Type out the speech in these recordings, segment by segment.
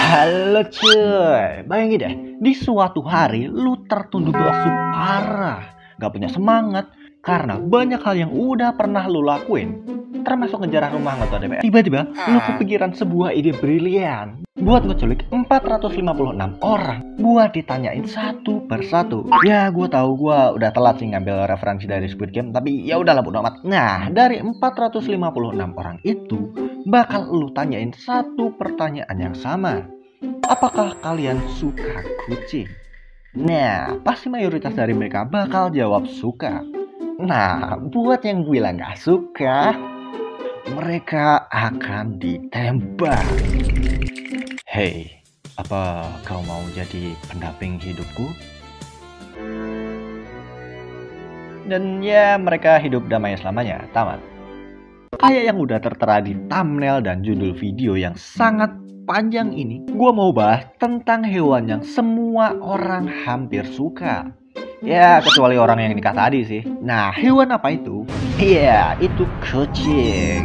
Halo cuy, bayangin deh, di suatu hari lu tertunduk lesu parah, gak punya semangat, karena banyak hal yang udah pernah lu lakuin, termasuk ngejarah rumah anggota DPR. Tiba-tiba, lu kepikiran sebuah ide brilian, buat ngeculik 456 orang, buat ditanyain satu persatu. Ya, gue tahu gue udah telat sih ngambil referensi dari Squid Game, tapi ya udahlah bodo amat. Nah, dari 456 orang itu, bakal lu tanyain satu pertanyaan yang sama. Apakah kalian suka kucing? Nah, pasti mayoritas dari mereka bakal jawab suka. Nah, buat yang bilang gak suka, mereka akan ditembak. Hei, apa kau mau jadi pendamping hidupku? Dan ya, mereka hidup damai selamanya, tamat. Kayak yang udah tertera di thumbnail dan judul video yang sangat panjang ini, gue mau bahas tentang hewan yang semua orang hampir suka. Ya, kecuali orang yang nikah tadi sih. Nah, hewan apa itu? Iya, itu kucing.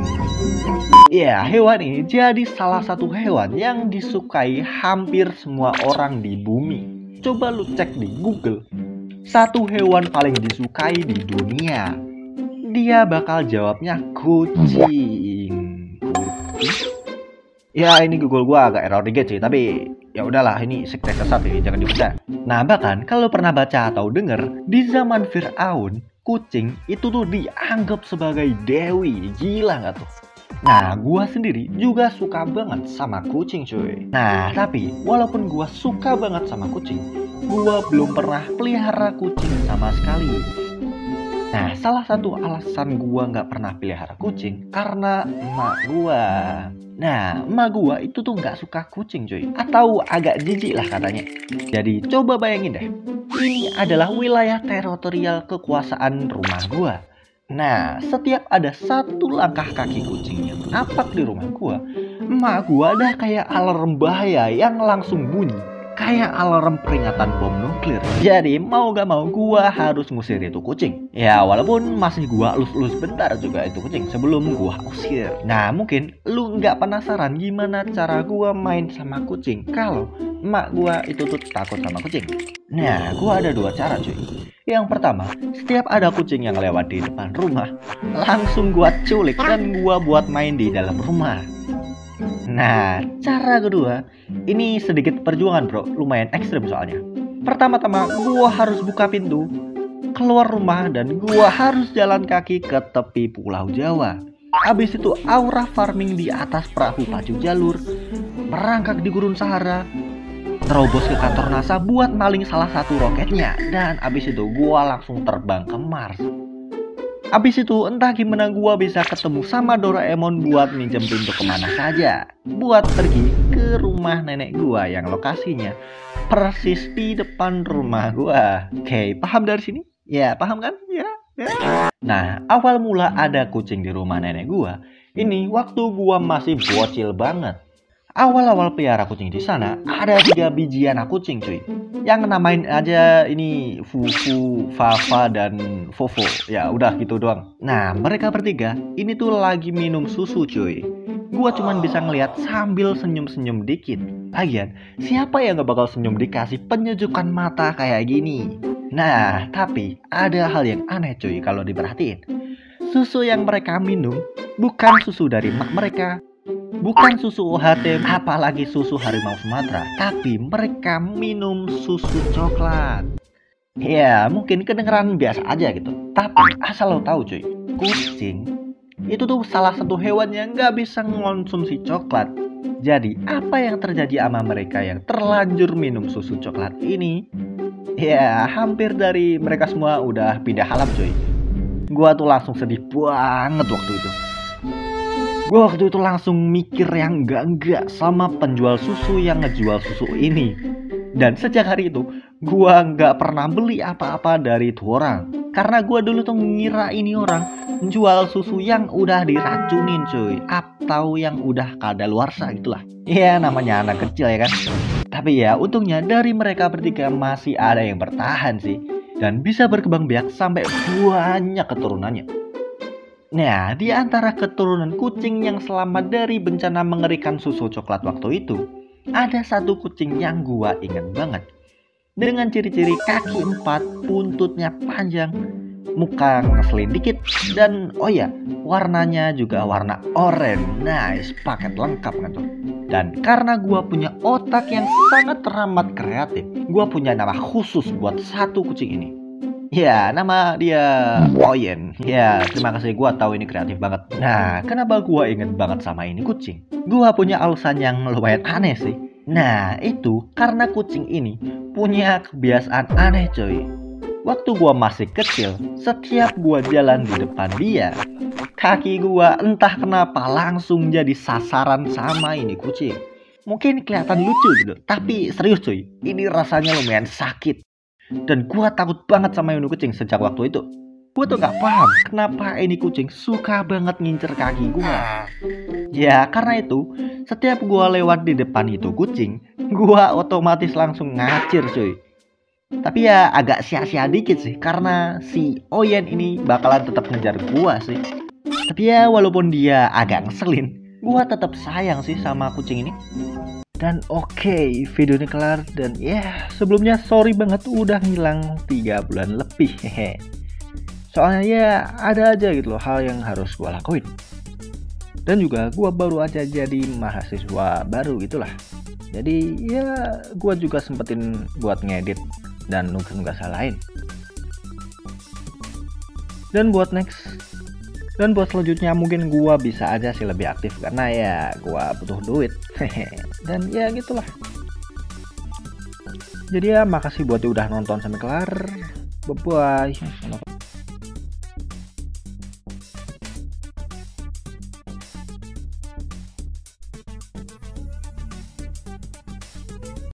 Ya, hewan ini jadi salah satu hewan yang disukai hampir semua orang di bumi. Coba lu cek di Google, satu hewan paling disukai di dunia. Dia bakal jawabnya kucing. Ya, ini Google gua agak error dikit sih, tapi ya udahlah, ini sekte sesat ya, jangan dipercaya. Nah, bahkan kalau pernah baca atau denger, di zaman Fir'aun, kucing itu tuh dianggap sebagai dewi. Gila nggak tuh? Nah, gua sendiri juga suka banget sama kucing cuy. Nah, tapi walaupun gua suka banget sama kucing, gua belum pernah pelihara kucing sama sekali. Nah, salah satu alasan gua nggak pernah pelihara kucing karena emak gua. Nah, emak gua itu tuh nggak suka kucing cuy, atau agak jijik lah katanya. Jadi coba bayangin deh, ini adalah wilayah teritorial kekuasaan rumah gua. Nah, setiap ada satu langkah kaki kucing yang napak di rumah gua, emak gua ada kayak alarm bahaya yang langsung bunyi. Kayak alarm peringatan bom nuklir. Jadi mau gak mau gua harus ngusir itu kucing. Ya walaupun masih gua elus-elus bentar juga itu kucing sebelum gua usir. Nah, mungkin lu gak penasaran gimana cara gua main sama kucing kalau emak gua itu tuh takut sama kucing. Nah, gua ada dua cara cuy. Yang pertama, setiap ada kucing yang lewat di depan rumah, langsung gua culik dan gua buat main di dalam rumah. Nah, cara kedua, ini sedikit perjuangan bro, lumayan ekstrim soalnya. Pertama-tama, gua harus buka pintu, keluar rumah, dan gua harus jalan kaki ke tepi Pulau Jawa. Habis itu aura farming di atas perahu pacu jalur, merangkak di gurun Sahara, terobos ke kantor NASA buat maling salah satu roketnya, dan habis itu gua langsung terbang ke Mars. Abis itu entah gimana gua bisa ketemu sama Doraemon buat minjem pintu kemana saja, buat pergi ke rumah nenek gua yang lokasinya persis di depan rumah gua. Oke, paham dari sini? Ya, paham kan? Ya. Nah, awal mula ada kucing di rumah nenek gua, ini waktu gua masih bocil banget. Awal-awal pelihara kucing di sana ada 3 biji anak kucing cuy. Yang namain aja ini Fufu, Fafa, dan Fofo. Ya udah gitu doang. Nah, mereka bertiga ini tuh lagi minum susu cuy. Gua cuman bisa ngeliat sambil senyum-senyum dikit. Lagian, siapa yang gak bakal senyum dikasih penyujukan mata kayak gini? Nah, tapi ada hal yang aneh cuy kalau diperhatiin. Susu yang mereka minum bukan susu dari mak mereka, bukan susu UHT, apalagi susu harimau Sumatera, tapi mereka minum susu coklat. Ya, mungkin kedengeran biasa aja gitu, tapi asal lo tahu cuy, kucing itu tuh salah satu hewan yang nggak bisa mengonsumsi coklat. Jadi, apa yang terjadi sama mereka yang terlanjur minum susu coklat ini? Ya, hampir dari mereka semua udah pindah alam cuy. Gua tuh langsung sedih banget waktu itu. Gue waktu itu langsung mikir yang enggak sama penjual susu yang ngejual susu ini. Dan sejak hari itu, gue nggak pernah beli apa-apa dari itu orang. Karena gue dulu tuh ngira ini orang jual susu yang udah diracunin cuy, atau yang udah kadaluarsa gitulah. Ya namanya anak kecil ya kan. Tapi ya untungnya dari mereka bertiga masih ada yang bertahan sih. Dan bisa berkembang biak sampai banyak keturunannya. Nah, di antara keturunan kucing yang selamat dari bencana mengerikan susu coklat waktu itu, ada satu kucing yang gua inget banget. Dengan ciri-ciri kaki 4, buntutnya panjang, muka ngeselin dikit, dan oh ya, warnanya juga warna oranye. Nice, paket lengkap kan tuh. Dan karena gua punya otak yang sangat teramat kreatif, gua punya nama khusus buat satu kucing ini. Ya, nama dia Oyen. Ya, terima kasih, gua tahu ini kreatif banget. Nah, kenapa gua inget banget sama ini kucing? Gua punya alasan yang lumayan aneh sih. Nah, itu karena kucing ini punya kebiasaan aneh coy. Waktu gua masih kecil, setiap gua jalan di depan dia, kaki gua entah kenapa langsung jadi sasaran sama ini kucing. Mungkin kelihatan lucu gitu, tapi serius cuy, ini rasanya lumayan sakit. Dan gua takut banget sama ini kucing sejak waktu itu. Gua tuh gak paham kenapa ini kucing suka banget ngincer kaki gua. Ya karena itu, setiap gua lewat di depan itu kucing, gua otomatis langsung ngacir cuy. Tapi ya agak sia-sia dikit sih, karena si Oyen ini bakalan tetap ngejar gua sih. Tapi ya walaupun dia agak ngeselin, gua tetap sayang sih sama kucing ini. Dan oke, video ini kelar. Dan ya sebelumnya sorry banget udah ngilang 3 bulan lebih. Hehe. Soalnya ya ada aja gitu loh hal yang harus gua lakuin. Dan juga gua baru aja jadi mahasiswa baru gitulah. Jadi ya gua juga sempetin buat ngedit dan nugas-nugas hal lain. Dan buat selanjutnya mungkin gua bisa aja sih lebih aktif karena ya gua butuh duit. Dan ya gitulah. Jadi ya makasih buat udah nonton sampai kelar. Bye bye.